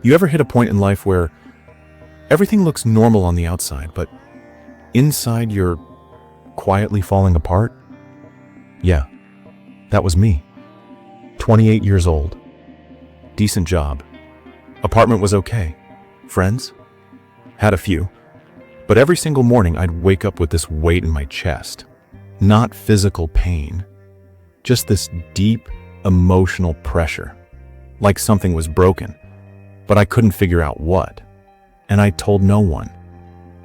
You ever hit a point in life where everything looks normal on the outside, but inside you're quietly falling apart? Yeah, that was me. 28 years old. Decent job. Apartment was okay. Friends? Had a few. But every single morning I'd wake up with this weight in my chest. Not physical pain. Just this deep emotional pressure. Like something was broken. But I couldn't figure out what. And I told no one.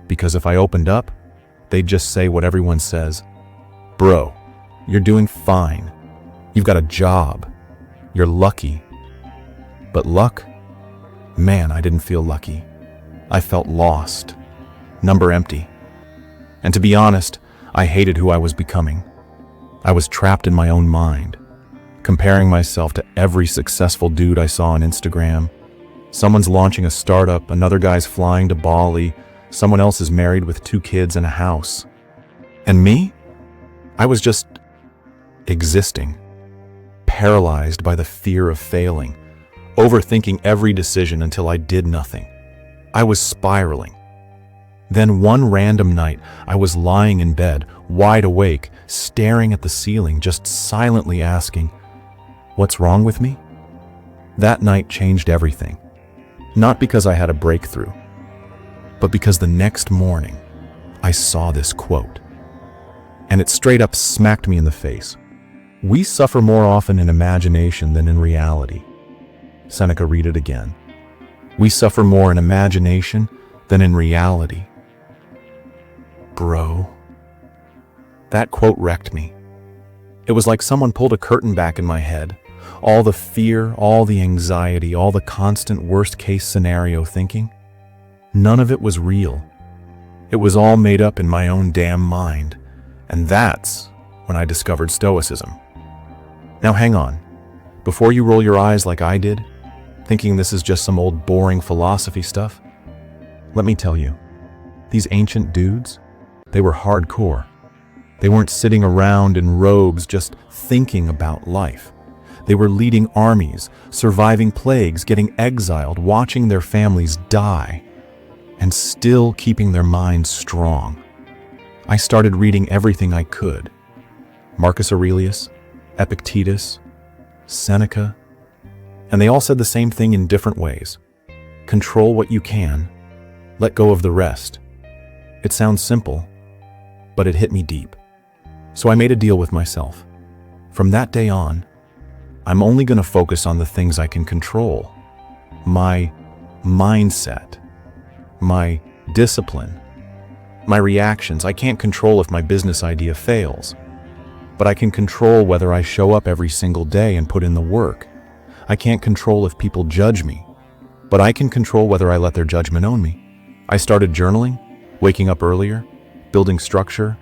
Because if I opened up, they'd just say what everyone says. Bro, you're doing fine. You've got a job. You're lucky. But luck? Man, I didn't feel lucky. I felt lost. Number empty. And to be honest, I hated who I was becoming. I was trapped in my own mind, comparing myself to every successful dude I saw on Instagram. Someone's launching a startup, another guy's flying to Bali, someone else is married with 2 kids and a house. And me? I was just existing, paralyzed by the fear of failing, overthinking every decision until I did nothing. I was spiraling. Then one random night, I was lying in bed, wide awake, staring at the ceiling, just silently asking, "What's wrong with me?" That night changed everything. Not because I had a breakthrough, but because the next morning, I saw this quote. And it straight up smacked me in the face. We suffer more often in imagination than in reality. Seneca, read it again. We suffer more in imagination than in reality. Bro, that quote wrecked me. It was like someone pulled a curtain back in my head. All the fear, all the anxiety, all the constant worst-case scenario thinking. None of it was real. It was all made up in my own damn mind. And that's when I discovered Stoicism. Now hang on. Before you roll your eyes like I did, thinking this is just some old boring philosophy stuff, let me tell you, these ancient dudes, they were hardcore. They weren't sitting around in robes just thinking about life. They were leading armies, surviving plagues, getting exiled, watching their families die, and still keeping their minds strong. I started reading everything I could. Marcus Aurelius, Epictetus, Seneca, and they all said the same thing in different ways. Control what you can, let go of the rest. It sounds simple, but it hit me deep. So I made a deal with myself. From that day on, I'm only going to focus on the things I can control. My mindset, my discipline, my reactions. I can't control if my business idea fails, but I can control whether I show up every single day and put in the work. I can't control if people judge me, but I can control whether I let their judgment own me. I started journaling, waking up earlier, building structure,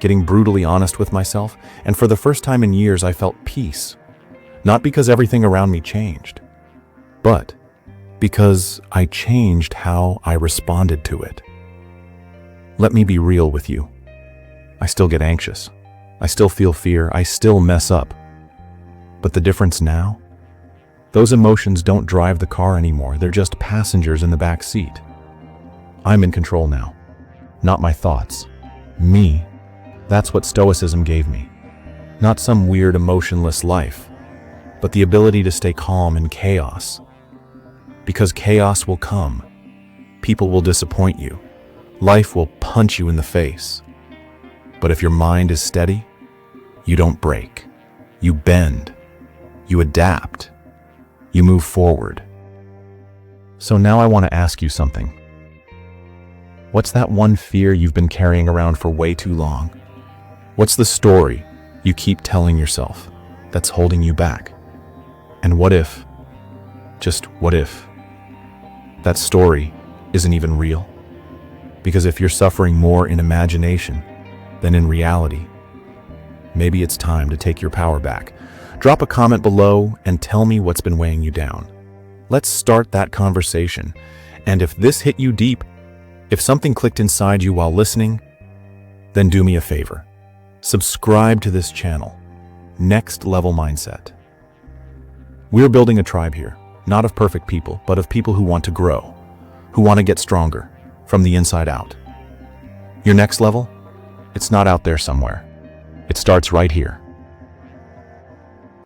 getting brutally honest with myself, and for the first time in years I felt peace. Not because everything around me changed, but because I changed how I responded to it. Let me be real with you. I still get anxious. I still feel fear. I still mess up. But the difference now? Those emotions don't drive the car anymore. They're just passengers in the back seat. I'm in control now. Not my thoughts. Me. That's what Stoicism gave me. Not some weird emotionless life, but the ability to stay calm in chaos. Because chaos will come. People will disappoint you. Life will punch you in the face. But if your mind is steady, you don't break. You bend. You adapt. You move forward. So now I want to ask you something. What's that one fear you've been carrying around for way too long? What's the story you keep telling yourself that's holding you back? And what if, just what if, that story isn't even real? Because if you're suffering more in imagination than in reality, maybe it's time to take your power back. Drop a comment below and tell me what's been weighing you down. Let's start that conversation. And if this hit you deep, if something clicked inside you while listening, then do me a favor. Subscribe to this channel, Next Level Mindset. We're building a tribe here, not of perfect people, but of people who want to grow, who want to get stronger, from the inside out. Your next level? It's not out there somewhere. It starts right here.